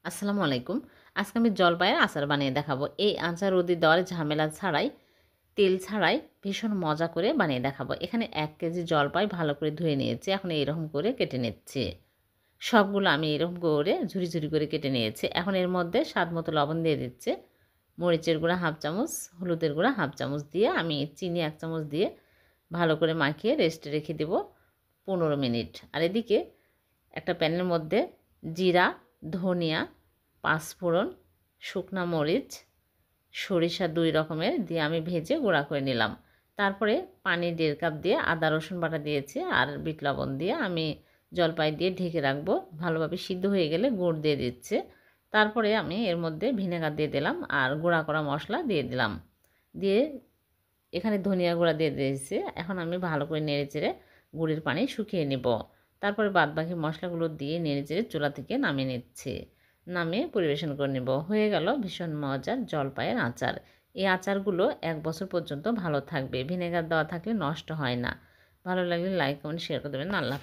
আসসালামু আলাইকুম। আজকে আমি জলপাইয়ের আচার বানিয়ে দেখাবো। এই আচার রোদে দেওয়ার ঝামেলা ছাড়াই, তেল ছাড়াই ভীষণ মজা করে বানিয়ে দেখাবো। এখানে ১ কেজি জলপাই ভালো করে ধুয়ে নিয়েছি। এখন এইরকম করে কেটে নিচ্ছি। সবগুলো আমি এরকম করে ঝুরি, ঝুরি করে কেটে নিয়েছি। এখন এর মধ্যে স্বাদ মতো লবণ দিয়ে দিচ্ছি। মরিচের গুঁড়া 1/2 চামচ, হলুদের গুঁড়া 1/2 চামচ দিয়ে আমি চিনি 1 চামচ দিয়ে ভালো করে মাখিয়ে রেস্টে রেখে দেব ১৫ মিনিট। আর এদিকে একটা প্যানের মধ্যে জিরা, ধনিয়া, পাঁচফোড়ন, শুকনা মরিচ, সরিষা ২ রকমের দিয়ে আমি ভেজে গুঁড়া করে নিলাম। তারপরে পানি ১.৫ কাপ দিয়ে আদা রসুন বাটা দিয়েছি আর বিট লবণ দিয়ে আমি জলপাই দিয়ে ঢেকে রাখবো। ভালোভাবে সিদ্ধ হয়ে গেলে গুড় দিয়ে দিচ্ছি। তারপরে আমি এর মধ্যে ভিনেগার দিয়ে দিলাম আর গুঁড়া করা মশলা দিয়ে দিলাম। দিয়ে এখানে ধনিয়া গুঁড়া দিয়ে দিয়েছি। এখন আমি ভালো করে নেড়েচেড়ে গুড়ের পানি শুকিয়ে নেব। তারপরে বাদবাকি মশলাগুলো দিয়ে নেড়েচেড়ে চুলা থেকে নামিয়ে নিচ্ছি। নামিয়ে পরিবেশন করে নেব। হয়ে গেল ভীষণ মজার জলপাইয়ের আচার। এই আচারগুলো ১ বছর পর্যন্ত ভালো থাকবে। ভিনেগার দেওয়া থাকলে নষ্ট হয় না। ভালো লাগলে লাইক, কমেন্ট, শেয়ার করে দেবেন। আল্লাহ